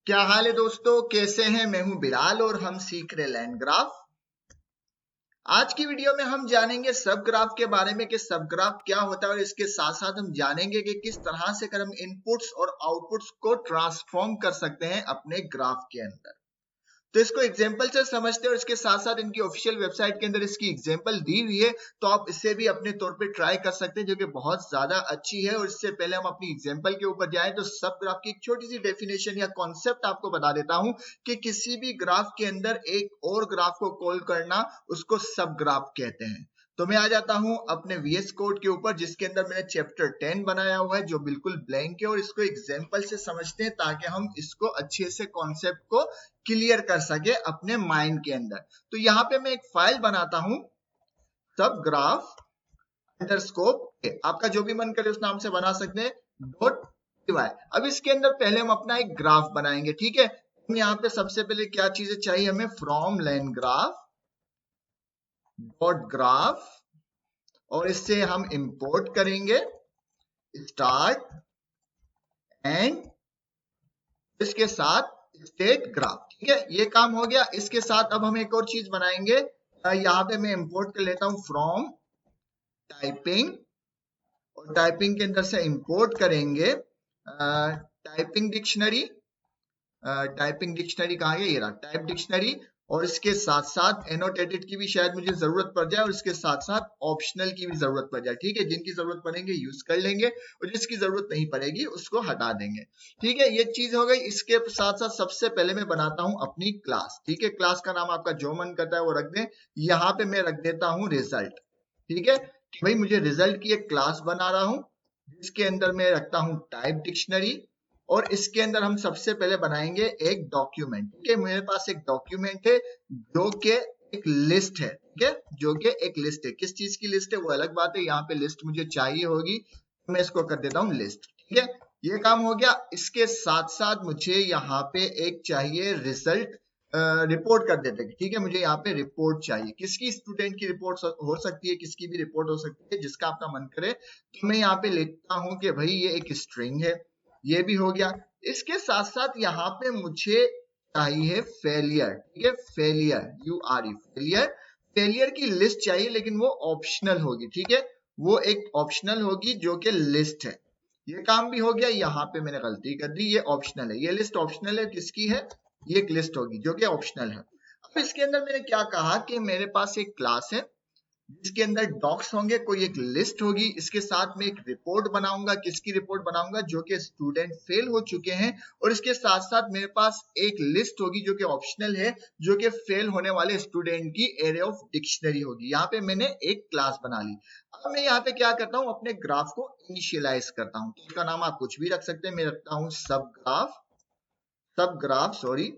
क्या हाल है दोस्तों, कैसे हैं? मैं हूं बिलाल और हम सीख रहे लैंड ग्राफ। आज की वीडियो में हम जानेंगे सब ग्राफ के बारे में कि सब ग्राफ क्या होता है और इसके साथ साथ हम जानेंगे कि किस तरह से कर हम इनपुट्स और आउटपुट्स को ट्रांसफॉर्म कर सकते हैं अपने ग्राफ के अंदर। तो इसको एग्जाम्पल से समझते हैं और इसके साथ साथ इनकी ऑफिशियल वेबसाइट के अंदर इसकी एग्जाम्पल दी हुई है, तो आप इससे भी अपने तौर पे ट्राई कर सकते हैं, जो कि बहुत ज्यादा अच्छी है। और इससे पहले हम अपनी एग्जाम्पल के ऊपर जाएं तो सब ग्राफ की एक छोटी सी डेफिनेशन या कॉन्सेप्ट आपको बता देता हूं कि किसी भी ग्राफ के अंदर एक और ग्राफ को कॉल करना उसको सब ग्राफ कहते हैं। तो मैं आ जाता हूं अपने VS कोड के ऊपर, जिसके अंदर मैंने चैप्टर 10 बनाया हुआ है जो बिल्कुल ब्लैंक है, और इसको एग्जाम्पल से समझते हैं ताकि हम इसको अच्छे से कॉन्सेप्ट को क्लियर कर सके अपने माइंड के अंदर। तो यहाँ पे मैं एक फाइल बनाता हूं, सब ग्राफ अंडरस्कोप, आपका जो भी मन करे उस नाम से बना सकते हैं, .py। अब इसके अंदर पहले हम अपना एक ग्राफ बनाएंगे, ठीक है। यहाँ पे सबसे पहले क्या चीजें चाहिए हमें, from line graph dot graph, और इससे हम इंपोर्ट करेंगे स्टार्ट एंड इसके साथ स्टेट ग्राफ, ठीक है। ये काम हो गया। इसके साथ अब हम एक और चीज बनाएंगे, यहाँ पे मैं इंपोर्ट कर लेता हूं फ्रॉम टाइपिंग, और टाइपिंग के अंदर से इंपोर्ट करेंगे टाइपिंग डिक्शनरी। टाइपिंग डिक्शनरी कहाँ है, ये रहा टाइप डिक्शनरी। और इसके साथ साथ एनोटेटेड की भी शायद मुझे जरूरत पड़ जाए, और इसके साथ साथ ऑप्शनल की भी जरूरत पड़ जाए, ठीक है। जिनकी जरूरत पड़ेंगे यूज कर लेंगे, और जिसकी जरूरत नहीं पड़ेगी उसको हटा देंगे, ठीक है। ये चीज हो गई। इसके साथ साथ सबसे पहले मैं बनाता हूं अपनी क्लास, ठीक है। क्लास का नाम आपका जो मन करता है वो रख दें। यहाँ पे मैं रख देता हूँ रिजल्ट, ठीक है। कि भाई मुझे रिजल्ट की एक क्लास बना रहा हूं, जिसके अंदर मैं रखता हूं टाइप डिक्शनरी, और इसके अंदर हम सबसे पहले बनाएंगे एक डॉक्यूमेंट, ठीक है। मेरे पास एक डॉक्यूमेंट है जो कि एक लिस्ट है, ठीक है, जो कि एक लिस्ट है। किस चीज की लिस्ट है वो अलग बात है, यहाँ पे लिस्ट मुझे चाहिए होगी, तो मैं इसको कर देता हूँ लिस्ट, ठीक है। ये काम हो गया। इसके साथ साथ मुझे यहाँ पे एक चाहिए रिजल्ट रिपोर्ट कर देते हैं, ठीक है। मुझे यहाँ पे रिपोर्ट चाहिए, किसकी, स्टूडेंट की रिपोर्ट हो सकती है, किसकी भी रिपोर्ट हो सकती है, जिसका आपका मन करे। तो मैं यहाँ पे लिखता हूँ कि भाई ये एक स्ट्रिंग है, ये भी हो गया। इसके साथ साथ यहाँ पे मुझे चाहिए फेलियर, ठीक है, फेलियर URE फेलियर, फेलियर की लिस्ट चाहिए, लेकिन वो ऑप्शनल होगी, ठीक है। वो एक ऑप्शनल होगी जो कि लिस्ट है। ये काम भी हो गया। यहाँ पे मैंने गलती कर दी, ये ऑप्शनल है, ये लिस्ट ऑप्शनल है। किसकी है, ये एक लिस्ट होगी जो कि ऑप्शनल है। अब इसके अंदर मैंने क्या कहा कि मेरे पास एक क्लास है जिसके अंदर डॉक्स होंगे, कोई एक लिस्ट होगी, इसके साथ में एक रिपोर्ट बनाऊंगा। किसकी रिपोर्ट बनाऊंगा, जो कि स्टूडेंट फेल हो चुके हैं, और इसके साथ साथ मेरे पास एक लिस्ट होगी जो कि ऑप्शनल है, जो कि फेल होने वाले स्टूडेंट की एरे ऑफ डिक्शनरी होगी। यहाँ पे मैंने एक क्लास बना ली। अब मैं यहाँ पे क्या करता हूँ, अपने ग्राफ को इनिशियलाइज करता हूँ। तो इसका नाम आप कुछ भी रख सकते हैं, मैं रखता हूँ सब ग्राफ सॉरी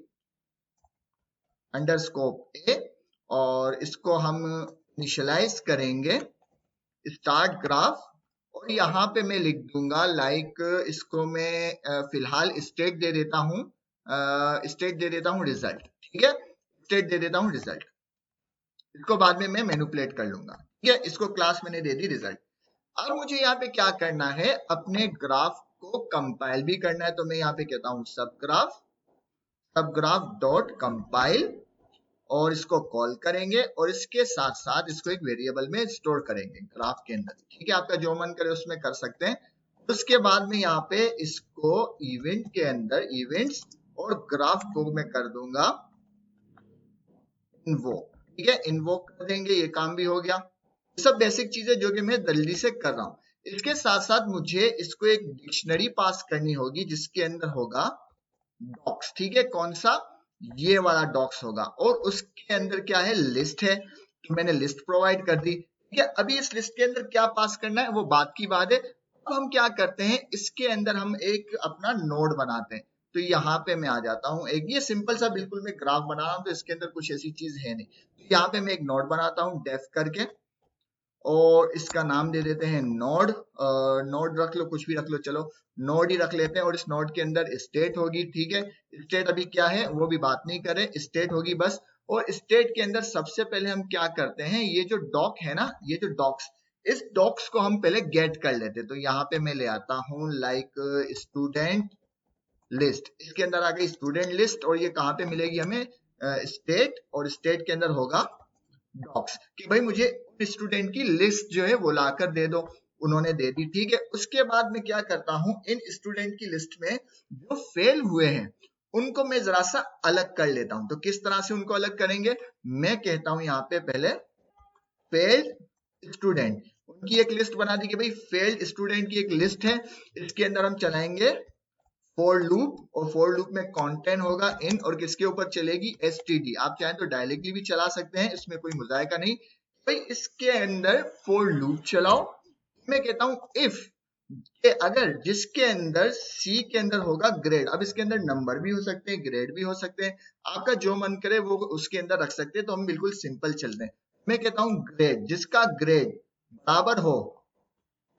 अंडरस्कोप ए, और इसको हम इनिशियलाइज करेंगे स्टार्ट ग्राफ। और यहाँ पे मैं लिख दूंगा लाइक, इसको मैं फिलहाल स्टेट दे देता हूँ, स्टेट दे देता हूँ रिजल्ट, ठीक है, स्टेट दे देता हूँ रिजल्ट। इसको बाद में मैं मैनिपुलेट कर लूंगा, ठीक है। इसको क्लास मैंने दे दी रिजल्ट। अब मुझे यहाँ पे क्या करना है, अपने ग्राफ को कंपाइल भी करना है। तो मैं यहाँ पे कहता हूँ सब ग्राफ डॉट कंपाइल, और इसको कॉल करेंगे, और इसके साथ साथ इसको एक वेरिएबल में स्टोर करेंगे ग्राफ के अंदर, ठीक है। आपका जो मन करे उसमें कर सकते हैं। उसके बाद में यहाँ पे इसको इवेंट के अंदर इवेंट्स और ग्राफ को मैं कर दूंगा इन्वोक, ठीक है, इन्वोक कर देंगे। ये काम भी हो गया। सब बेसिक चीजें जो कि मैं जल्दी से कर रहा हूँ। इसके साथ साथ मुझे इसको एक डिक्शनरी पास करनी होगी, जिसके अंदर होगा डॉक्स, ठीक है। कौन सा, ये वाला डॉक्स होगा, और उसके अंदर क्या है, लिस्ट है, तो मैंने लिस्ट प्रोवाइड कर दी, ठीक है। अभी इस लिस्ट के अंदर क्या पास करना है वो बात की बात है। अब हम क्या करते हैं, इसके अंदर हम एक अपना नोड बनाते हैं। तो यहाँ पे मैं आ जाता हूँ, एक ये सिंपल सा बिल्कुल मैं ग्राफ बना रहा हूँ, तो इसके अंदर कुछ ऐसी चीज है नहीं। तो यहाँ पे मैं एक नोड बनाता हूँ डेफ करके, और इसका नाम दे देते हैं नोड। नोड रख लो, कुछ भी रख लो, चलो नोड ही रख लेते हैं। और इस नोड के अंदर स्टेट होगी, ठीक है। स्टेट अभी क्या है वो भी बात नहीं करें, स्टेट होगी बस। और स्टेट के अंदर सबसे पहले हम क्या करते हैं, ये जो डॉक है ना, ये जो डॉक्स, इस डॉक्स को हम पहले गेट कर लेते हैं। तो यहाँ पे मैं ले आता हूँ लाइक लिस्ट, इसके अंदर आ गई स्टूडेंट लिस्ट और ये कहाँ पे मिलेगी हमें, स्टेट, और स्टेट के अंदर होगा डॉक्स, कि भाई मुझे स्टूडेंट की लिस्ट जो है वो लाकर दे दो। उन्होंने दे दी, ठीक है। उसके बाद मैं क्या करता हूं, इन स्टूडेंट की लिस्ट में जो फेल हुए हैं उनको मैं जरा सा अलग कर लेता हूं। तो किस तरह से उनको अलग करेंगे, मैं कहता हूं यहाँ पे पहले फेल्ड स्टूडेंट, उनकी एक लिस्ट बना दी कि भाई फेल्ड स्टूडेंट की एक लिस्ट है, इसके अंदर हम चलाएंगे फॉर लूप, और फॉर लूप में कंटेंट होगा इन, और किसके ऊपर चलेगी, std। आप चाहें तो डायरेक्टली भी चला सकते हैं, इसमें कोई मुजायका नहीं। भाई इसके अंदर फॉर लूप चलाओ। मैं कहता हूं इफ कि अगर जिसके अंदर सी के अंदर होगा ग्रेड, अब इसके अंदर नंबर भी हो सकते हैं, ग्रेड भी हो सकते हैं, आपका जो मन करे वो उसके अंदर रख सकते हैं। तो हम बिल्कुल सिंपल चलते हैं। मैं कहता हूं ग्रेड, जिसका ग्रेड बराबर हो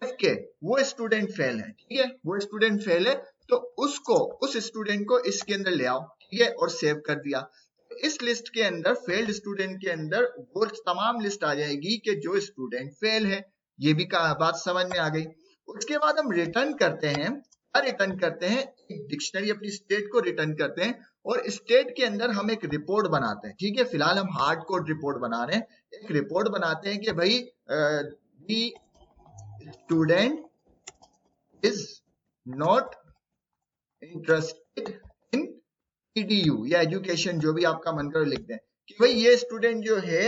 के, वो स्टूडेंट फेल है, ठीक है, वो स्टूडेंट फेल है, तो उसको, उस स्टूडेंट को इसके अंदर ले आओ, ठीक है, और सेव कर दिया। इस लिस्ट के अंदर फेल्ड स्टूडेंट के अंदर वो तमाम लिस्ट आ जाएगी कि जो स्टूडेंट फेल है। ये भी बात समझ में आ गई। उसके बाद हम रिटर्न करते हैं, रिटर्न करते हैं एक डिक्शनरी, अपनी स्टेट को रिटर्न करते हैं, और स्टेट के अंदर हम एक रिपोर्ट बनाते हैं, ठीक है। फिलहाल हम हार्ड कोड रिपोर्ट बना रहे हैं, एक रिपोर्ट बनाते हैं कि भाई student is not interested in edu या एजुकेशन, जो भी आपका मन कर लिखते हैं कि भाई ये स्टूडेंट जो है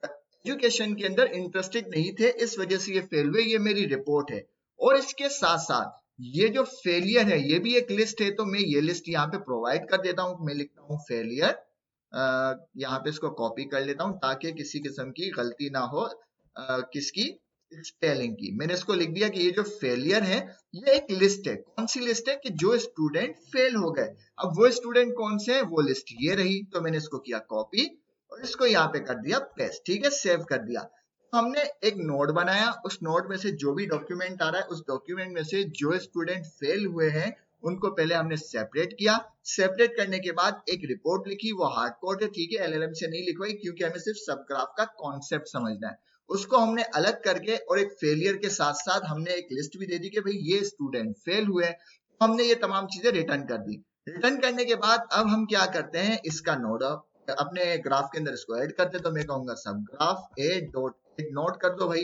एजुकेशन के अंदर इंटरेस्टेड नहीं थे, इस वजह से ये फेल हुए, ये मेरी रिपोर्ट है। और इसके साथ साथ ये जो फेलियर है ये भी एक लिस्ट है, तो मैं ये लिस्ट यहाँ पे प्रोवाइड कर देता हूँ। मैं लिखता हूँ फेलियर, यहाँ पे इसको कॉपी कर लेता हूँ ताकि किसी किस्म की गलती ना हो, किसकी, स्पेलिंग की। मैंने इसको लिख दिया कि ये जो फेलियर है ये एक लिस्ट है। कौन सी लिस्ट है, कि जो स्टूडेंट फेल हो गए। अब वो स्टूडेंट कौन से हैं, वो लिस्ट ये रही। तो मैंने इसको किया कॉपी और इसको यहाँ पे कर दिया पेस्ट, ठीक है, सेव कर दिया। हमने एक नोड बनाया, उस नोड में से जो भी डॉक्यूमेंट आ रहा है उस डॉक्यूमेंट में से जो स्टूडेंट फेल हुए हैं उनको पहले हमने सेपरेट किया। सेपरेट करने के बाद एक रिपोर्ट लिखी, वो हार्ड कोड है, ठीक है, एलएलएम से नहीं लिखवाई, क्योंकि हमें सिर्फ सब ग्राफ का कॉन्सेप्ट समझना है। उसको हमने अलग करके, और एक फेलियर के साथ साथ हमने एक लिस्ट भी दे दी कि भाई ये स्टूडेंट फेल हुए। हमने ये तमाम चीजें रिटर्न कर दी। रिटर्न करने के बाद अब हम क्या करते हैं, इसका नोड अपने ग्राफ के अंदर इसको ऐड करते हैं। तो मैं कहूंगा सब ग्राफ एड नोट कर दो, भाई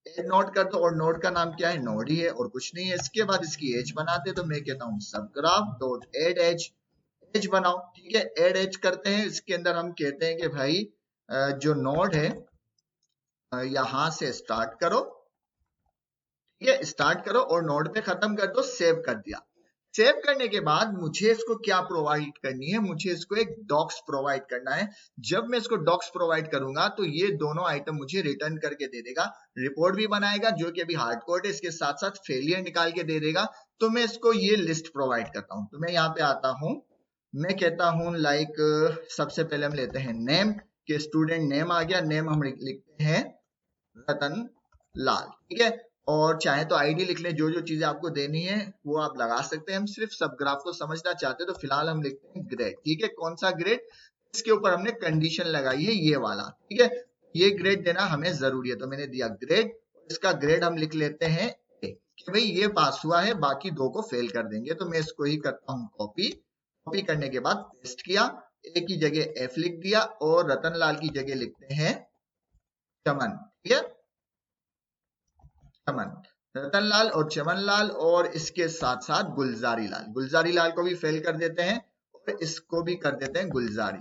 एड नोट कर दो, और नोड का नाम क्या है, नोड ही है और कुछ नहीं है। इसके बाद इसकी एज बनाते हैं, तो मैं कहता हूँ सब graph dot add edge, edge बनाओ, ठीक है, एड एज करते हैं। इसके अंदर हम कहते हैं कि भाई जो नोड है यहां से स्टार्ट करो, ठीक है, स्टार्ट करो और नोड पे खत्म कर दो, सेव कर दिया। सेव करने के बाद मुझे इसको क्या प्रोवाइड करनी है, मुझे इसको एक डॉक्स प्रोवाइड करना है। जब मैं इसको डॉक्स प्रोवाइड करूंगा तो ये दोनों आइटम मुझे रिटर्न करके दे देगा, रिपोर्ट भी बनाएगा जो कि अभी हार्ड कोड है, इसके साथ साथ फेलियर निकाल के दे देगा। तो मैं इसको ये लिस्ट प्रोवाइड करता हूं। तो मैं यहाँ पे आता हूं, मैं कहता हूं लाइक सबसे पहले हम लेते हैं नेम, के स्टूडेंट नेम आ गया, नेम हम लिखते हैं रतन लाल, ठीक है, और चाहे तो आईडी लिख लें, जो जो चीजें आपको देनी है वो आप लगा सकते हैं। हम सिर्फ सब ग्राफ को समझना चाहते हैं, तो फिलहाल हम लिखते हैं ग्रेड, ठीक है। कौन सा ग्रेड, इसके ऊपर हमने कंडीशन लगाई है ये वाला, ठीक है, ये ग्रेड देना हमें जरूरी है। तो मैंने दिया ग्रेड, इसका ग्रेड हम लिख लेते हैं कि भाई ये पास हुआ है, बाकी दो को फेल कर देंगे। तो मैं इसको ही करता हूँ कॉपी, कॉपी करने के बाद पेस्ट किया, ए की जगह एफ लिख दिया और रतन लाल की जगह लिखते हैं चमन, ठीक है, चमन, रतन लाल और चमन लाल, और इसके साथ साथ गुलजारी लाल, गुलजारी लाल को भी फेल कर देते हैं और इसको भी कर देते हैं गुलजारी,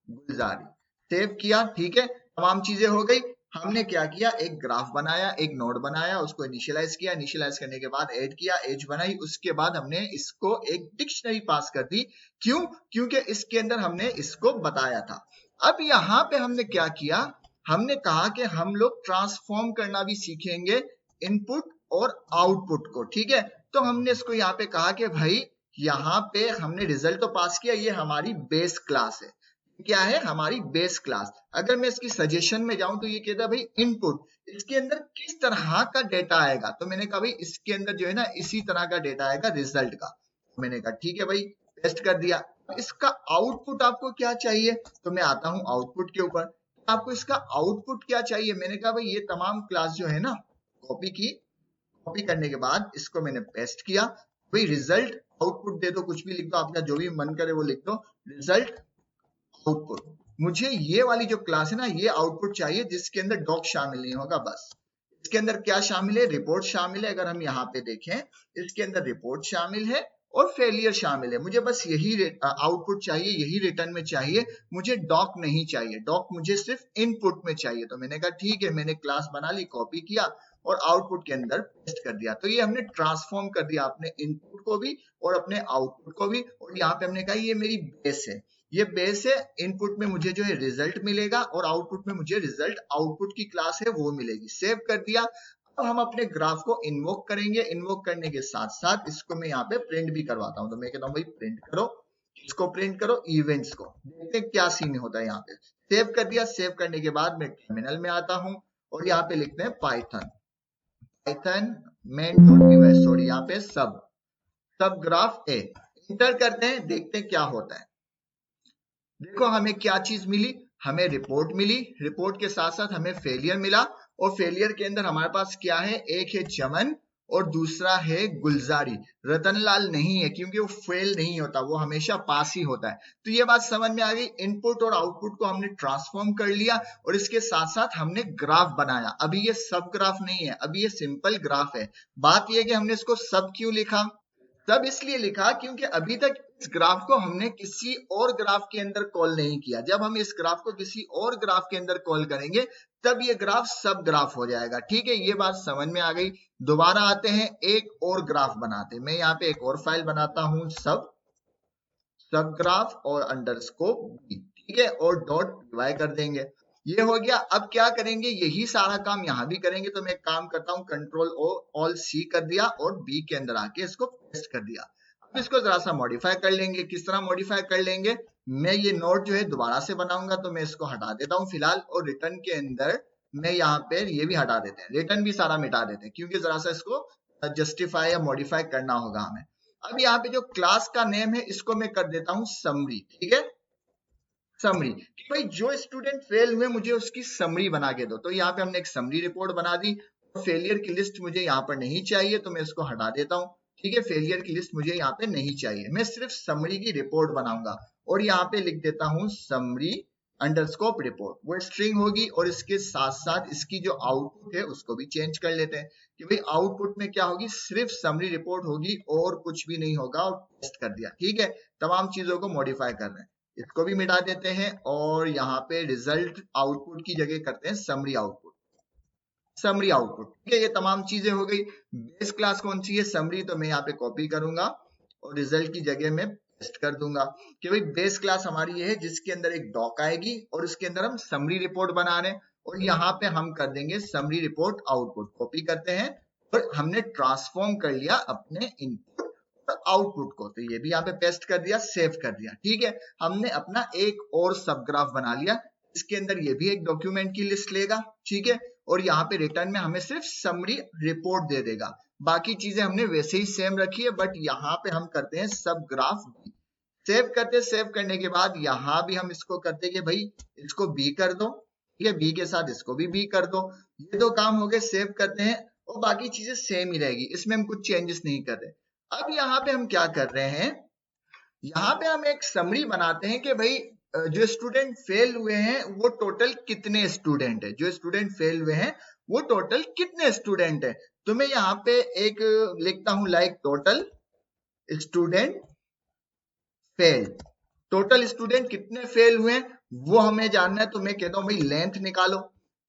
गुलजारी, सेव किया, ठीक है, तमाम चीजें हो गई। हमने क्या किया, एक ग्राफ बनाया, एक नोड बनाया, उसको इनिशियलाइज किया, इनिशियलाइज करने के बाद ऐड किया, एज बनाई, उसके बाद हमने इसको एक डिक्शनरी पास कर दी। क्यों, क्योंकि इसके अंदर हमने इसको बताया था। अब यहाँ पे हमने क्या किया, हमने कहा कि हम लोग ट्रांसफॉर्म करना भी सीखेंगे इनपुट और आउटपुट को, ठीक है। तो हमने इसको यहाँ पे कहा कि भाई यहाँ पे हमने रिजल्ट तो पास किया, ये हमारी बेस क्लास है, क्या है, हमारी बेस क्लास। अगर मैं इसकी सजेशन में जाऊं तो ये कहता है भाई इनपुट, इसके अंदर किस तरह का डेटा आएगा। तो मैंने कहा भाई इसके अंदर जो है ना इसी तरह का डेटा आएगा रिजल्ट का। मैंने कहा ठीक है भाई, पेस्ट कर दिया। इसका आउटपुट आपको क्या चाहिए, तो मैं आता हूं आउटपुट के ऊपर। आपको इसका आउटपुट क्या चाहिए, मैंने कहा भाई ये तमाम क्लास जो है ना, कॉपी की, कॉपी करने के बाद इसको मैंने पेस्ट किया। भाई रिजल्ट आउटपुट दे दो, कुछ भी लिख दो, आपका जो भी मन करे वो लिख दो, रिजल्ट आउटपुट। मुझे ये वाली जो क्लास है ना, ये आउटपुट चाहिए जिसके अंदर डॉक शामिल नहीं होगा बस। इसके अंदर क्या शामिल है? रिपोर्ट शामिल है। अगर हम यहाँ पे देखें, इसके अंदर रिपोर्ट शामिल है और फेलियर शामिल है। मुझे बस यही आउटपुट चाहिए, यही रिटर्न में चाहिए, मुझे डॉक नहीं चाहिए। डॉक मुझे सिर्फ इनपुट में चाहिए। तो मैंने कहा ठीक है, मैंने क्लास बना ली, कॉपी किया और आउटपुट के अंदर पेस्ट कर दिया। तो ये हमने ट्रांसफॉर्म कर दिया अपने इनपुट को भी और अपने आउटपुट को भी। और यहाँ पे हमने कहा ये मेरी बेस है, ये बेस है। इनपुट में मुझे जो है रिजल्ट मिलेगा और आउटपुट में मुझे रिजल्ट आउटपुट की क्लास है वो मिलेगी। सेव कर दिया। अब हम अपने ग्राफ को इन्वोक करेंगे। इन्वोक करने के साथ साथ इसको मैं यहाँ पे प्रिंट भी करवाता हूँ। तो मैं कहता हूँ भाई प्रिंट करो, इसको प्रिंट करो, इवेंट्स को। देखते हैं क्या सीन होता है यहाँ पे। सेव कर दिया। सेव करने के बाद मैं टर्मिनल में आता हूँ और यहाँ पे लिखते हैं पाइथन main.py, सॉरी यहाँ पे सब ग्राफ ए। इंटर करते हैं, देखते हैं क्या होता है। देखो हमें क्या चीज मिली, हमें रिपोर्ट मिली, रिपोर्ट के साथ साथ हमें फेलियर मिला। और फेलियर के अंदर हमारे पास क्या है, एक है चमन और दूसरा है गुलजारी। रतनलाल नहीं है क्योंकि वो फेल नहीं होता, वो हमेशा पास ही होता है। तो ये बात समझ में आ गई। इनपुट और आउटपुट को हमने ट्रांसफॉर्म कर लिया और इसके साथ साथ हमने ग्राफ बनाया। अभी ये सब ग्राफ नहीं है, अभी ये सिंपल ग्राफ है। बात यह है कि हमने इसको सब क्यों लिखा? तब इसलिए लिखा क्योंकि अभी तक इस ग्राफ को हमने किसी और ग्राफ के अंदर कॉल नहीं किया। जब हम इस ग्राफ को किसी और ग्राफ के अंदर कॉल करेंगे तब ये ग्राफ सब ग्राफ हो जाएगा। ठीक है, ये बात समझ में आ गई। दोबारा आते हैं, एक और ग्राफ बनाते हैं। मैं यहाँ पे एक और फाइल बनाता हूं, सब ग्राफ और अंडरस्कोर, ठीक है, और .py कर देंगे। ये हो गया। अब क्या करेंगे, यही सारा काम यहाँ भी करेंगे। तो मैं एक काम करता हूँ, कंट्रोल ऑल सी कर दिया और बी के अंदर आके इसको पेस्ट कर दिया। अब इसको जरा सा मॉडिफाई कर लेंगे। किस तरह मॉडिफाई कर लेंगे, मैं ये नोट जो है दोबारा से बनाऊंगा, तो मैं इसको हटा देता हूँ फिलहाल। और रिटर्न के अंदर मैं यहाँ पे ये भी हटा देते हैं, रिटर्न भी सारा मिटा देते हैं क्योंकि जरा सा इसको जस्टिफाई या मॉडिफाई करना होगा हमें। अब यहाँ पे जो क्लास का नेम है इसको मैं कर देता हूँ समरी। ठीक है, समरी, कि भाई जो स्टूडेंट फेल हुए मुझे उसकी समरी बना के दो। तो यहाँ पे हमने एक समरी रिपोर्ट बना दी। फेलियर की लिस्ट मुझे यहाँ पर नहीं चाहिए तो मैं इसको हटा देता हूँ। ठीक है, फेलियर की लिस्ट मुझे यहाँ पे नहीं चाहिए, मैं सिर्फ समरी की रिपोर्ट बनाऊंगा। और यहाँ पे लिख देता हूँ समरी अंडरस्कोप रिपोर्ट। वो स्ट्रिंग होगी और इसके साथ साथ इसकी जो आउटपुट है उसको भी चेंज कर लेते हैं कि भाई आउटपुट में क्या होगी, सिर्फ समरी रिपोर्ट होगी और कुछ भी नहीं होगा। और टेस्ट कर दिया। ठीक है, तमाम चीजों को मॉडिफाई कर रहे हैं, इसको भी मिटा देते हैं और यहाँ पे रिजल्ट आउटपुट की जगह करते हैं समरी आउटपुट। समरी आउटपुट, ठीक है, ये तमाम चीजें हो गई। बेस क्लास कौन सी है, समरी, तो मैं यहाँ पे कॉपी करूंगा और रिजल्ट की जगह में पेस्ट कर दूंगा कि भाई बेस क्लास हमारी ये है जिसके अंदर एक डॉक आएगी और उसके अंदर हम समरी रिपोर्ट बना रहे हैं। और यहाँ पे हम कर देंगे समरी रिपोर्ट आउटपुट। कॉपी करते हैं और हमने ट्रांसफॉर्म कर लिया अपने इनपुट आउटपुट को। तो ये भी यहाँ पे पेस्ट कर दिया, सेव कर दिया। ठीक है, हमने अपना एक और सब ग्राफ बना लिया। इसके अंदर ये भी एक डॉक्यूमेंट की लिस्ट लेगा। ठीक है, और यहाँ पे रिटर्न में हमें सिर्फ समरी रिपोर्ट दे देगा। बाकी चीजें हमने वैसे ही सेम रखी है, बट यहाँ पे हम करते हैं सब ग्राफ बी। सेव करते, सेव करने के बाद यहाँ भी हम इसको करते कि भाई इसको बी कर दो। ठीक है, बी के साथ इसको भी बी कर दो। ये दो काम हो गए। सेव करते हैं और बाकी चीजें सेम ही रहेगी, इसमें हम कुछ चेंजेस नहीं कर रहे। अब यहाँ पे हम क्या कर रहे हैं, यहाँ पे हम एक समरी बनाते हैं कि भाई जो स्टूडेंट फेल हुए हैं वो टोटल कितने स्टूडेंट है, जो स्टूडेंट फेल हुए हैं वो टोटल कितने स्टूडेंट है। तो मैं यहाँ पे एक लिखता हूं like total student fail. Total student कितने फेल हुए वो हमें जानना है। तो मैं कहता हूं भाई लेंथ निकालो।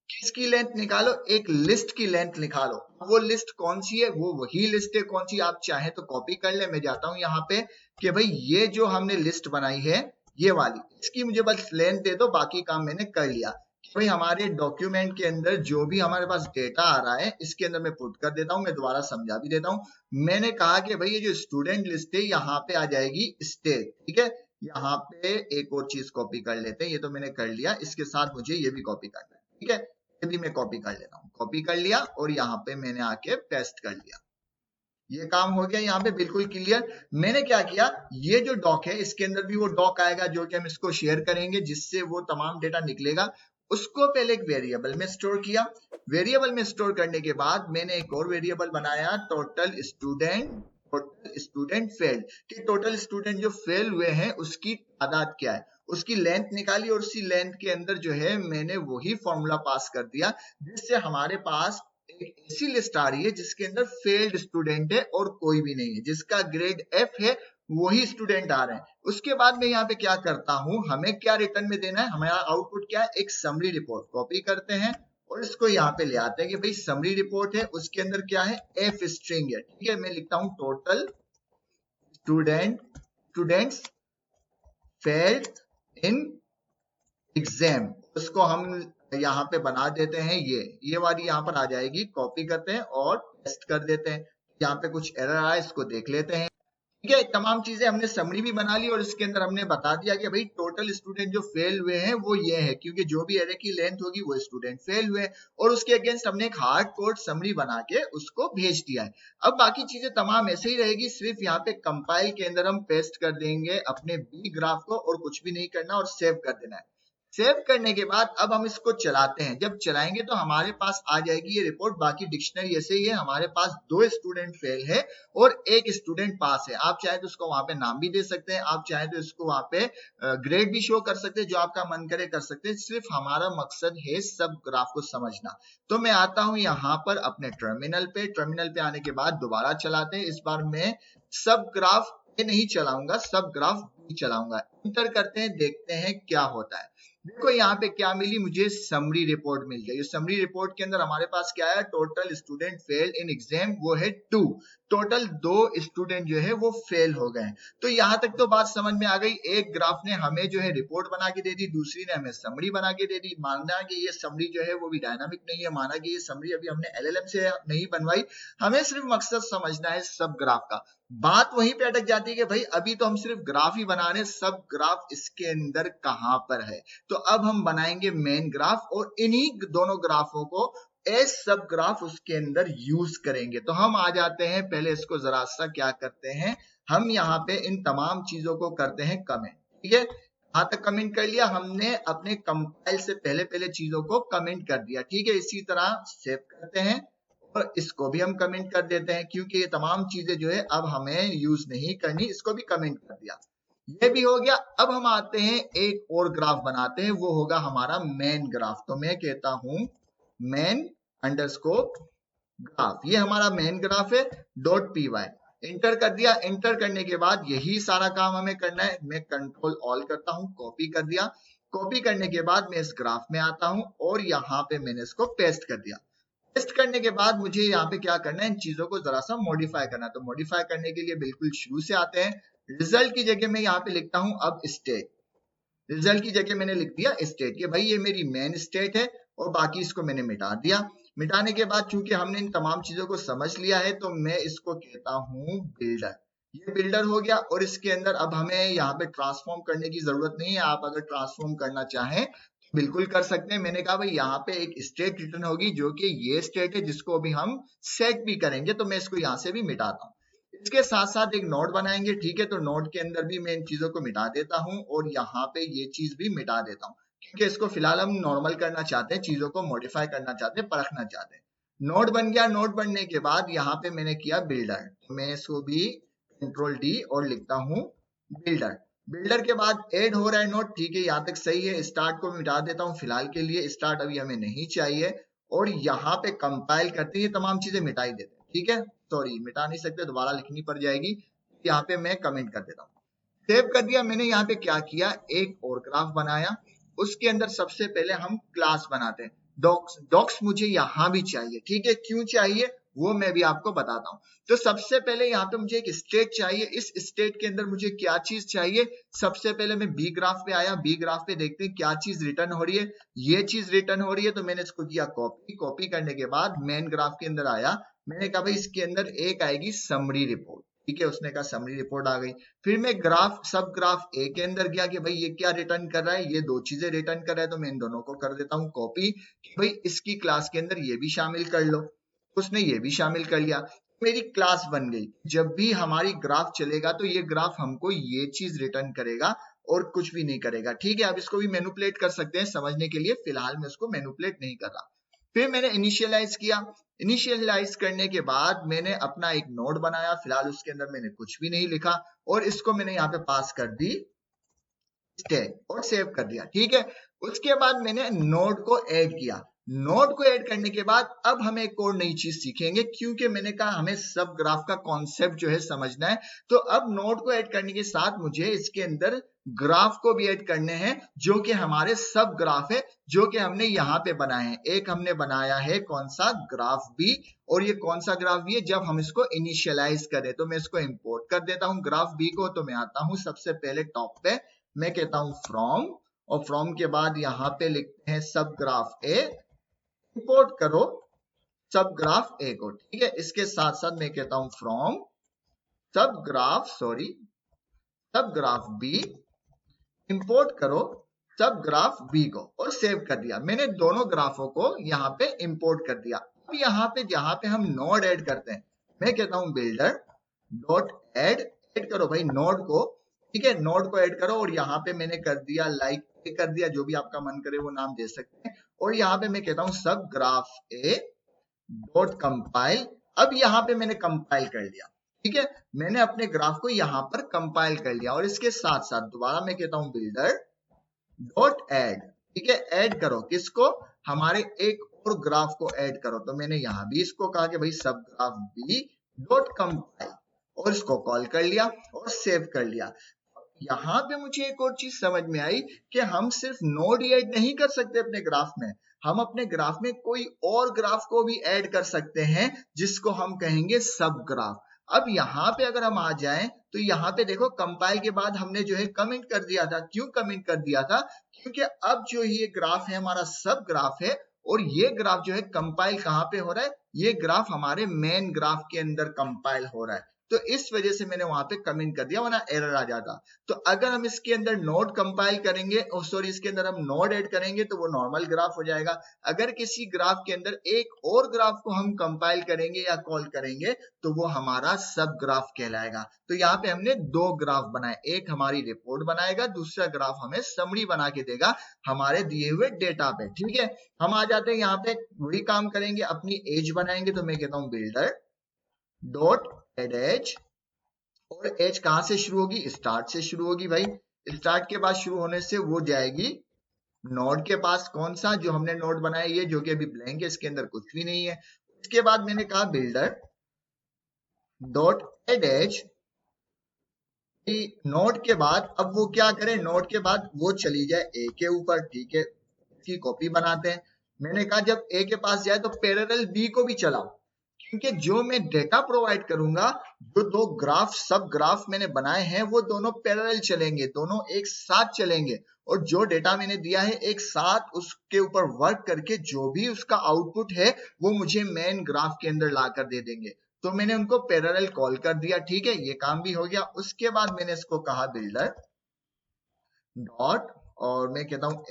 किसकी लेंथ निकालो, एक लिस्ट की लेंथ निकालो। वो लिस्ट कौन सी है, वो वही लिस्ट है। कौन सी आप चाहे तो कॉपी कर ले। मैं जाता हूं यहाँ पे कि भाई ये जो हमने लिस्ट बनाई है ये वाली, इसकी मुझे बस लेंथ दे दो, बाकी काम मैंने कर लिया। भाई हमारे डॉक्यूमेंट के अंदर जो भी हमारे पास डेटा आ रहा है इसके अंदर मैं पुट कर देता हूं। मैं दोबारा समझा भी देता हूं। मैंने कहा कि भाई ये जो स्टूडेंट लिस्ट है यहाँ पे आ जाएगी स्टेट। ठीक है, यहाँ पे एक और चीज कॉपी कर लेते हैं। ये तो मैंने कर लिया, इसके साथ मुझे ये भी कॉपी करना है। ठीक है, ये भी मैं कॉपी कर लेता हूँ। कॉपी कर लिया और यहाँ पे मैंने आके पेस्ट कर लिया। ये काम हो गया यहाँ पे बिल्कुल क्लियर। मैंने क्या किया, ये जो डॉक है इसके अंदर भी वो डॉक आएगा जो कि हम इसको शेयर करेंगे, जिससे वो तमाम डेटा निकलेगा। उसको पहले एक वेरिएबल में स्टोर किया। वेरिएबल में स्टोर करने के बाद मैंने एक और वेरिएबल बनाया, total student total student failed, कि टोटल स्टूडेंट जो फेल हुए हैं उसकी तादाद क्या है, उसकी लेंथ निकाली और उसी लेंथ के अंदर जो है मैंने वही फॉर्मूला पास कर दिया जिससे हमारे पास एक ऐसी लिस्ट आ रही है जिसके अंदर फेल्ड स्टूडेंट है और कोई भी नहीं है, जिसका ग्रेड एफ है वही स्टूडेंट आ रहे हैं। उसके बाद मैं यहाँ पे क्या करता हूँ, हमें क्या रिटर्न में देना है, हमारा आउटपुट क्या है, एक समरी रिपोर्ट कॉपी करते हैं और इसको यहाँ पे ले आते हैं कि भाई समरी रिपोर्ट है, उसके अंदर क्या है, एफ स्ट्रिंग है, ठीक है। मैं लिखता हूँ total students failed in exam, उसको हम यहाँ पे बना देते हैं, ये वाली यहाँ पर आ जाएगी, कॉपी करते हैं और पेस्ट कर देते हैं। यहाँ पे कुछ एरर आया, इसको देख लेते हैं, ठीक है। तमाम चीजें हमने समरी भी बना ली और इसके अंदर हमने बता दिया कि भाई टोटल स्टूडेंट जो फेल हुए हैं वो ये है, क्योंकि जो भी एरे की लेंथ होगी वो स्टूडेंट फेल हुए, और उसके अगेंस्ट हमने एक हार्ड कोड समरी बना के उसको भेज दिया है। अब बाकी चीजें तमाम ऐसे ही रहेगी, सिर्फ यहाँ पे कंपाइल के अंदर हम पेस्ट कर देंगे अपने बी ग्राफ को और कुछ भी नहीं करना और सेव कर देना है। सेव करने के बाद अब हम इसको चलाते हैं, जब चलाएंगे तो हमारे पास आ जाएगी ये रिपोर्ट। बाकी डिक्शनरी ऐसे ही है, हमारे पास 2 स्टूडेंट फेल है और 1 स्टूडेंट पास है। आप चाहे तो उसको वहां पे नाम भी दे सकते हैं, आप चाहे तो इसको वहां पे ग्रेड भी शो कर सकते हैं, जो आपका मन करे कर सकते हैं। सिर्फ हमारा मकसद है सब ग्राफ को समझना। तो मैं आता हूं यहाँ पर अपने टर्मिनल पे आने के बाद दोबारा चलाते हैं। इस बार मैं सब ग्राफ नहीं चलाऊंगा, सब ग्राफ भी चलाऊंगा। इंटर करते हैं, देखते हैं क्या होता है। देखो यहाँ पे क्या मिली मुझे, समरी रिपोर्ट मिल गई। समरी रिपोर्ट के अंदर हमारे पास क्या है, total student fail in exam वो है 2, टोटल 2 स्टूडेंट जो है वो फेल हो गए। तो यहाँ तक तो बात समझ में आ गई। एक ग्राफ ने हमें जो है रिपोर्ट बना के दे दी, दूसरी ने हमें समरी बना के दे दी। मानना कि ये समरी जो है वो भी डायनामिक नहीं है, माना कि ये समरी अभी हमने एलएलएम से नहीं बनवाई, हमें सिर्फ मकसद समझना है सब ग्राफ का। बात वहीं पे अटक जाती है कि भाई अभी तो हम सिर्फ ग्राफ ही बना रहे हैं, सब ग्राफ इसके अंदर कहां पर है। तो अब हम बनाएंगे मेन ग्राफ और इन्हीं दोनों ग्राफों को एज सब ग्राफ उसके अंदर यूज करेंगे। तो हम आ जाते हैं, पहले इसको जरा सा क्या करते हैं, हम यहाँ पे इन तमाम चीजों को करते हैं कमेंट, ठीक है। यहां तक कमेंट कर लिया हमने, अपने कंपाइल से पहले चीजों को कमेंट कर दिया, ठीक है। इसी तरह सेव करते हैं और इसको भी हम कमेंट कर देते हैं, क्योंकि ये तमाम चीजें जो है अब हमें यूज नहीं करनी, इसको भी कमेंट कर दिया। ये भी हो गया। अब हम आते हैं एक और ग्राफ बनाते हैं, वो होगा हमारा मेन ग्राफ। तो मैं कहता हूं मेन अंडरस्कोर ग्राफ, ये हमारा मेन ग्राफ है, .py इंटर कर दिया। इंटर करने के बाद यही सारा काम हमें करना है। मैं कंट्रोल ऑल करता हूं, कॉपी कर दिया। कॉपी करने के बाद मैं इस ग्राफ में आता हूं और यहाँ पे मैंने इसको पेस्ट कर दिया। पेस्ट करने के बाद मुझे यहाँ पे क्या करना है, इन चीजों को जरा सा मॉडिफाई करना है। तो मॉडिफाई करने के लिए बिल्कुल शुरू से आते हैं। रिजल्ट की जगह मैं यहाँ पे लिखता हूं अब स्टेट, रिजल्ट की जगह मैंने लिख दिया स्टेट, कि भाई ये मेरी मेन स्टेट है और बाकी इसको मैंने मिटा दिया। मिटाने के बाद चूंकि हमने इन तमाम चीजों को समझ लिया है तो मैं इसको कहता हूं बिल्डर। ये बिल्डर हो गया और इसके अंदर अब हमें यहाँ पे ट्रांसफॉर्म करने की जरूरत नहीं है। आप अगर ट्रांसफॉर्म करना चाहें तो बिल्कुल कर सकते हैं। मैंने कहा भाई यहाँ पे एक स्टेट रिटर्न होगी जो कि ये स्टेट है, जिसको अभी हम सेट भी करेंगे, तो मैं इसको यहाँ से भी मिटाता हूँ। इसके साथ साथ एक नोड बनाएंगे, ठीक है। तो नोड के अंदर भी मैं इन चीजों को मिटा देता हूं और यहाँ पे ये चीज भी मिटा देता हूं, क्योंकि इसको फिलहाल हम नॉर्मल करना चाहते हैं, चीजों को मॉडिफाई करना चाहते हैं, परखना चाहते हैं। नोड बन गया। नोड बनने के बाद यहाँ पे मैंने किया बिल्डर, तो मैं इसको भी कंट्रोल डी और लिखता हूँ बिल्डर। बिल्डर के बाद ऐड हो रहा है नोड, ठीक है, यहाँ तक सही है। स्टार्ट को मिटा देता हूँ फिलहाल के लिए, स्टार्ट अभी हमें नहीं चाहिए। और यहाँ पे कंपाइल करते हैं, तमाम चीजें मिटाई देते हैं, ठीक है। सॉरी मिटा नहीं सकते, दोबारा लिखनी पड़ जाएगी। यहाँ पे मैं कमेंट कर देता हूँ। सेव कर दिया मैंने। यहाँ पे क्या किया, एक और ग्राफ बनाया। उसके अंदर सबसे पहले हम क्लास बनाते हैं। डॉक्स मुझे यहाँ भी चाहिए, ठीक है। क्यों चाहिए वो मैं भी आपको बताता हूँ। तो सबसे पहले यहाँ पे मुझे एक स्टेट चाहिए। इस स्टेट के अंदर मुझे क्या चीज चाहिए, सबसे पहले मैं बी ग्राफ पे आया। बी ग्राफ पे देखते हैं क्या चीज रिटर्न हो रही है। ये चीज रिटर्न हो रही है, तो मैंने इसको किया कॉपी। कॉपी करने के बाद मेन ग्राफ के अंदर आया। मैंने कहा भाई इसके अंदर एक आएगी समरी रिपोर्ट, ठीक है। उसने कहा समरी रिपोर्ट आ गई। फिर मैं ग्राफ सब ग्राफ ए के अंदर गया कि भाई ये क्या रिटर्न कर रहा है, ये 2 चीजें रिटर्न कर रहा है, तो मैं इन दोनों को कर देता हूँ कॉपी, कि भाई इसकी क्लास के अंदर ये भी शामिल कर लो। उसने ये भी शामिल कर लिया, मेरी क्लास बन गई। जब भी हमारी ग्राफ चलेगा तो ये ग्राफ हमको ये चीज रिटर्न करेगा और कुछ भी नहीं करेगा, ठीक है। अब इसको भी मैनिपुलेट कर सकते हैं समझने के लिए, फिलहाल मैं उसको मैनिपुलेट नहीं कर रहा। फिर मैंने इनिशियलाइज किया। इनिशियलाइज करने के बाद मैंने अपना एक नोड बनाया, फिलहाल उसके अंदर मैंने कुछ भी नहीं लिखा और इसको मैंने यहाँ पे पास कर दी स्टैक और सेव कर दिया। ठीक है, उसके बाद मैंने नोड को ऐड किया। नोड को ऐड करने के बाद अब हमें एक और नई चीज सीखेंगे, क्योंकि मैंने कहा हमें सब ग्राफ का कॉन्सेप्ट जो है समझना है। तो अब नोड को ऐड करने के साथ मुझे इसके अंदर ग्राफ को भी ऐड करने हैं, जो कि हमारे सब ग्राफ है, जो कि हमने यहाँ पे बनाए हैं। एक हमने बनाया है कौन सा, ग्राफ बी, और ये कौन सा ग्राफ बी है, जब हम इसको इनिशियलाइज करें। तो मैं इसको इंपोर्ट कर देता हूँ ग्राफ बी को। तो मैं आता हूँ सबसे पहले टॉप पे, मैं कहता हूं फ्रॉम, और फ्रॉम के बाद यहां पे लिखते हैं सब ग्राफ ए, इंपोर्ट करो सब ग्राफ ए को। ठीक है, इसके साथ साथ मैं कहता हूं फ्रॉम सब ग्राफ बी, इंपोर्ट करो सब ग्राफ बी को, और सेव कर दिया। मैंने दोनों ग्राफों को यहाँ पे इंपोर्ट कर दिया। अब यहाँ पे जहां पे हम नोड ऐड करते हैं, मैं कहता हूं बिल्डर डॉट ऐड करो भाई नोड को। ठीक है, नोड को ऐड करो, और यहाँ पे मैंने कर दिया लाइक कर दिया, जो भी आपका मन करे वो नाम दे सकते हैं। और यहाँ पे मैं कहता हूँ सब ग्राफ ए डॉट कंपाइल। अब यहाँ पे मैंने कंपाइल कर लिया। ठीक है, मैंने अपने ग्राफ को यहाँ पर कंपाइल कर लिया, और इसके साथ साथ दोबारा मैं कहता हूँ बिल्डर डॉट ऐड। ठीक है, ऐड करो किसको, हमारे एक और ग्राफ को ऐड करो। तो मैंने यहाँ भी इसको कहा कि भाई सब ग्राफ बी डॉट कंपाइल, और इसको कॉल कर लिया और सेव कर लिया। यहाँ पे मुझे एक और चीज समझ में आई कि हम सिर्फ नोड ही ऐड नहीं कर सकते अपने ग्राफ में, हम अपने ग्राफ में कोई और ग्राफ को भी ऐड कर सकते हैं, जिसको हम कहेंगे सब ग्राफ। अब यहाँ पे अगर हम आ जाएं तो यहाँ पे देखो कंपाइल के बाद हमने जो है कमेंट कर दिया था। क्यों कमेंट कर दिया था, क्योंकि अब जो ये ग्राफ है हमारा सब ग्राफ है, और ये ग्राफ जो है कंपाइल कहाँ पे हो रहा है, ये ग्राफ हमारे मेन ग्राफ के अंदर कंपाइल हो रहा है। तो इस वजह से मैंने वहां पे कमेंट कर दिया, वरना एरर आ जाता। तो अगर हम इसके अंदर नोड कंपाइल करेंगे, और सॉरी इसके अंदर हम नोड ऐड करेंगे, तो वो नॉर्मल ग्राफ हो जाएगा। अगर किसी ग्राफ के अंदर एक और ग्राफ को हम कंपाइल करेंगे या कॉल करेंगे, तो वो हमारा सब ग्राफ कहलाएगा। तो यहाँ पे हमने दो ग्राफ बनाए, एक हमारी रिपोर्ट बनाएगा, दूसरा ग्राफ हमें समरी बना के देगा हमारे दिए हुए डेटा पे। ठीक है, हम आ जाते हैं यहाँ पे, वही काम करेंगे, अपनी एज बनाएंगे। तो मैं कहता हूँ बिल्डर डॉट एड एज, और एज कहां से शुरू होगी, स्टार्ट से शुरू होगी भाई। स्टार्ट के बाद शुरू होने से वो जाएगी नोड के पास, कौन सा, जो हमने नोड बनाया ये, जो कि अभी ब्लैंक है, इसके अंदर कुछ भी नहीं है। उसके बाद मैंने कहा builder dot add edge, node के बाद अब वो क्या करे, नोड के बाद वो चली जाए ए के ऊपर। ठीक है, इसकी कॉपी बनाते हैं। मैंने कहा जब ए के पास जाए तो पैरेलल बी को भी चलाओ, क्योंकि जो मैं डेटा प्रोवाइड करूंगा, जो दो ग्राफ सब ग्राफ मैंने बनाए हैं, वो दोनों पैरेलल चलेंगे, दोनों एक साथ चलेंगे, और जो डेटा मैंने दिया है एक साथ उसके ऊपर वर्क करके जो भी उसका आउटपुट है वो मुझे मेन ग्राफ के अंदर ला कर दे देंगे। तो मैंने उनको पैरेलल कॉल कर दिया। ठीक है, ये काम भी हो गया। उसके बाद मैंने इसको कहा बिल्डर डॉट, और मैं कहता हूं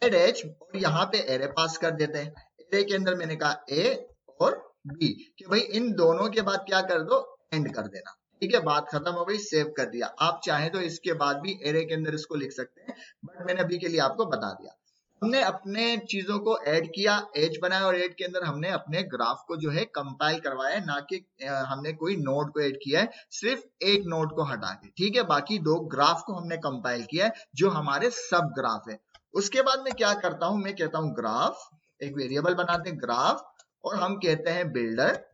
एड एज, और यहाँ पे एरे पास कर देते हैं। एरे के अंदर मैंने कहा ए और बी, कि भाई इन दोनों के बाद क्या कर दो, एंड कर देना। ठीक है, बात खत्म हो गई, सेव कर दिया। आप चाहें तो इसके बाद भी एरे के अंदर इसको लिख सकते हैं, बट मैंने अभी के लिए आपको बता दिया। हमने अपने चीजों को ऐड किया, एज बनाया, और एड के अंदर हमने अपने ग्राफ को जो है कंपाइल करवाया, ना कि हमने कोई नोड को ऐड किया है, सिर्फ एक नोड को हटा के। ठीक है, बाकी दो ग्राफ को हमने कंपाइल किया है, जो हमारे सब ग्राफ है। उसके बाद मैं क्या करता हूं, मैं कहता हूं ग्राफ, एक वेरिएबल बनाते हैं ग्राफ, और हम कहते हैं बिल्डर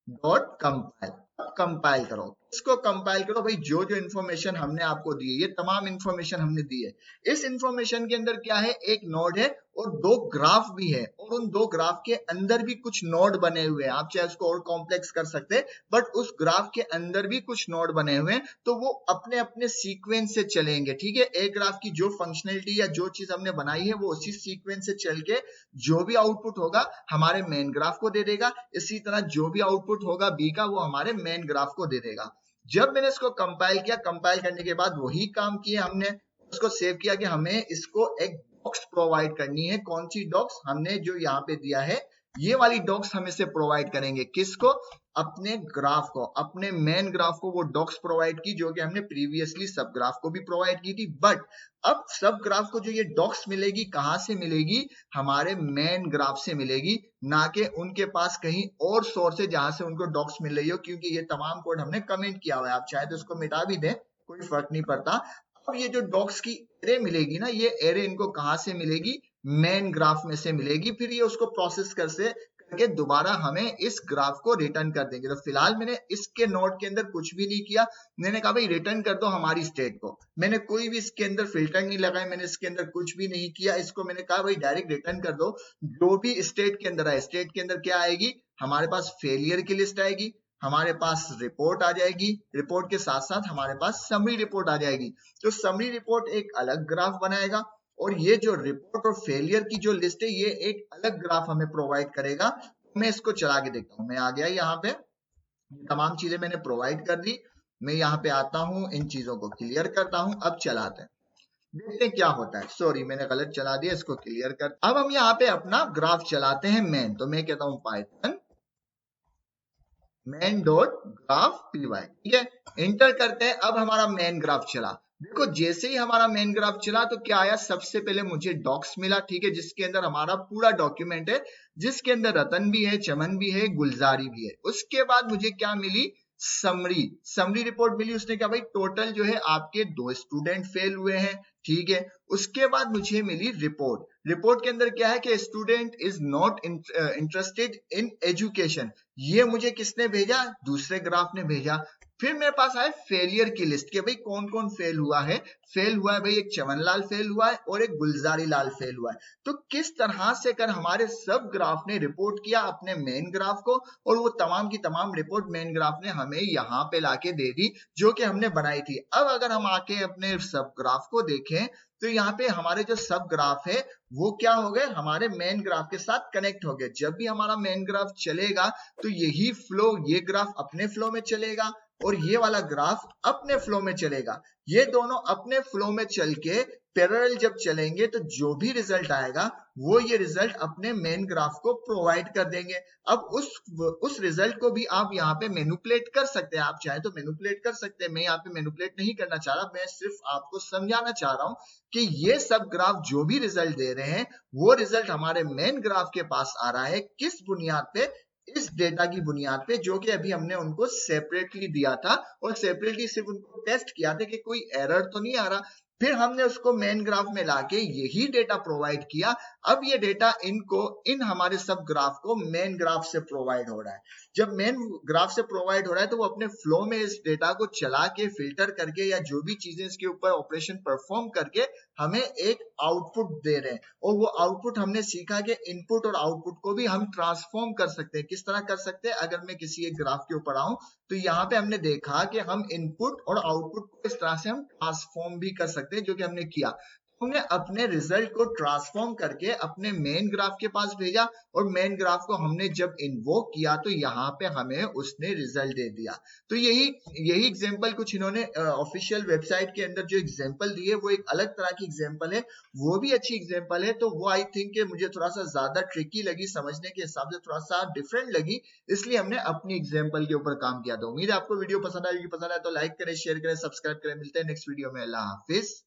डॉट कंपाइल। कंपाइल करो, इसको कंपाइल करो भाई। जो जो इन्फॉर्मेशन हमने आपको दी है, ये तमाम इन्फॉर्मेशन हमने दी है। इस इन्फॉर्मेशन के अंदर क्या है, एक नोड है और दो ग्राफ भी है, और उन दो ग्राफ के अंदर भी कुछ नोड बने हुए हैं। आप चाहे उसको और कॉम्प्लेक्स कर सकते हैं, बट उस ग्राफ के अंदर भी कुछ नोड बने हुए हैं, तो वो अपने अपने सीक्वेंस से चलेंगे। ठीक है, एक ग्राफ की जो फंक्शनलिटी या जो चीज हमने बनाई है, वो उसी सीक्वेंस से चल के जो भी आउटपुट होगा हमारे मेन ग्राफ को दे देगा। इसी तरह जो भी आउटपुट होगा बी का, वो हमारे मेन ग्राफ को दे देगा। जब मैंने इसको कंपाइल किया, कंपाइल करने के बाद वही काम किया हमने, उसको सेव किया कि हमें इसको एक डॉक्स प्रोवाइड करनी है। कौन सी डॉक्स, हमने जो यहाँ पे दिया है ये वाली डॉक्स हम इसे प्रोवाइड करेंगे। किसको, अपने ग्राफ को, अपने मेन ग्राफ को वो डॉक्स प्रोवाइड की जो कि हमने प्रीवियसली सब ग्राफ को भी प्रोवाइड की थी। बट अब सब ग्राफ को जो ये डॉक्स मिलेगी कहां से मिलेगी, हमारे मेन ग्राफ से मिलेगी, ना कि उनके पास कहीं और सोर्स है जहां से उनको डॉक्स मिल रही हो, क्योंकि ये तमाम कोड हमने कमेंट किया हुआ है। आप चाहे तो इसको मिटा भी दें, कोई फर्क नहीं पड़ता। अब ये जो डॉक्स की एरे मिलेगी ना, ये एरे इनको कहां से मिलेगी, मेन ग्राफ में से मिलेगी। फिर ये उसको प्रोसेस करके दोबारा हमें इस ग्राफ को रिटर्न कर देंगे। तो फिलहाल मैंने इसके नोड के अंदर कुछ भी नहीं किया, मैंने कहा भाई रिटर्न कर दो हमारी स्टेट को। मैंने कोई भी इसके अंदर फिल्टर नहीं लगाया, मैंने इसके अंदर कुछ भी नहीं किया, इसको मैंने कहा भाई डायरेक्ट रिटर्न कर दो। जो भी स्टेट के अंदर आए, स्टेट के अंदर क्या आएगी, हमारे पास फेलियर की लिस्ट आएगी, हमारे पास रिपोर्ट आ जाएगी, रिपोर्ट के साथ साथ हमारे पास समरी रिपोर्ट आ जाएगी। तो समरी रिपोर्ट एक अलग ग्राफ बनाएगा और ये जो रिपोर्ट और फेलियर की जो लिस्ट है ये एक अलग ग्राफ हमें प्रोवाइड करेगा। मैं इसको चला के देखता हूँ। मैं आ गया यहाँ पे, तमाम चीजें मैंने प्रोवाइड कर दी। मैं यहाँ पे आता हूँ, इन चीजों को क्लियर करता हूँ। अब चलाते हैं, देखते हैं क्या होता है। सॉरी मैंने गलत चला दिया, इसको क्लियर कर। अब हम यहाँ पे अपना ग्राफ चलाते हैं मेन। तो मैं कहता हूँ Python main dot graph py, ठीक है, इंटर करते हैं। अब हमारा मेन ग्राफ चला। देखो जैसे ही हमारा मेन ग्राफ चला तो क्या आया, सबसे पहले मुझे डॉक्स मिला, ठीक है, जिसके अंदर हमारा पूरा डॉक्यूमेंट है, जिसके अंदर रतन भी है, चमन भी है, गुलजारी भी है। उसके बाद मुझे क्या मिली, समरी रिपोर्ट मिली। उसने क्या भाई, टोटल जो है आपके 2 स्टूडेंट फेल हुए हैं, ठीक है। उसके बाद मुझे मिली रिपोर्ट। रिपोर्ट के अंदर क्या है कि student is not interested in education. ये मुझे किसने भेजा, दूसरे ग्राफ ने भेजा। फिर मेरे पास आए फेलियर की लिस्ट के भाई कौन कौन फेल हुआ है। फेल हुआ है भाई एक चमनलाल फेल हुआ है और एक गुलजारी लाल फेल हुआ है। तो किस तरह से कर हमारे सब ग्राफ ने रिपोर्ट किया अपने मेन ग्राफ को, और वो तमाम की तमाम रिपोर्ट मेन ग्राफ ने हमें यहाँ पे लाके दे दी जो कि हमने बनाई थी। अब अगर हम आके अपने सब ग्राफ को देखें तो यहाँ पे हमारे जो सब ग्राफ है वो क्या हो गए, हमारे मेन ग्राफ के साथ कनेक्ट हो गए। जब भी हमारा मेन ग्राफ चलेगा तो यही फ्लो, ये ग्राफ अपने फ्लो में चलेगा और ये वाला ग्राफ अपने फ्लो में चलेगा। ये दोनों अपने फ्लो में चल के पैरेलल जब चलेंगे तो जो भी रिजल्ट आएगा वो ये रिजल्ट अपने मेन ग्राफ को प्रोवाइड कर देंगे। अब उस रिजल्ट को भी आप यहाँ पे मैनिपुलेट कर सकते हैं, आप चाहे तो मैनिपुलेट कर सकते हैं। मैं यहाँ पे मैनिपुलेट नहीं करना चाह रहा, मैं सिर्फ आपको समझाना चाह रहा हूँ कि ये सब ग्राफ जो भी रिजल्ट दे रहे हैं वो रिजल्ट हमारे मेन ग्राफ के पास आ रहा है। किस बुनियाद पे, इस डेटा की बुनियाद पे जो कि अभी हमने उनको सेपरेटली दिया था और सेपरेटली सिर्फ उनको टेस्ट किया था कि कोई एरर तो नहीं आ रहा। फिर हमने उसको मेन ग्राफ में लाके यही डेटा प्रोवाइड किया। अब ये डेटा इनको, इन हमारे सब ग्राफ को मेन ग्राफ से प्रोवाइड हो रहा है। जब मेन ग्राफ से प्रोवाइड हो रहा है तो वो अपने फ्लो में इस डेटा को चला के फिल्टर करके या जो भी चीजें इसके ऊपर ऑपरेशन परफॉर्म करके हमें एक आउटपुट दे रहे हैं। और वो आउटपुट हमने सीखा कि इनपुट और आउटपुट को भी हम ट्रांसफॉर्म कर सकते हैं। किस तरह कर सकते हैं, अगर मैं किसी एक ग्राफ के ऊपर आऊं तो यहाँ पे हमने देखा कि हम इनपुट और आउटपुट को इस तरह से हम ट्रांसफॉर्म भी कर सकते हैं, जो कि हमने किया। हमने अपने रिजल्ट को ट्रांसफॉर्म करके अपने मेन ग्राफ के पास भेजा और मेन ग्राफ को हमने जब इन्वोक किया तो यहाँ पे हमें उसने रिजल्ट दे दिया। तो यही एग्जांपल कुछ इन्होंने ऑफिशियल वेबसाइट के अंदर जो एग्जांपल दी है वो एक अलग तरह की एग्जांपल है, वो भी अच्छी एग्जांपल है। तो वो आई थिंक कि मुझे थोड़ा सा ज्यादा ट्रिकी लगी, समझने के हिसाब से थोड़ा सा डिफरेंट लगी, इसलिए हमने अपनी एग्जांपल के ऊपर काम किया। तो उम्मीद है आपको वीडियो पसंद आएगी, पसंद आए तो लाइक करें, शेयर करें, सब्सक्राइब करें। मिलते हैं नेक्स्ट वीडियो में। अल्लाह हाफिज।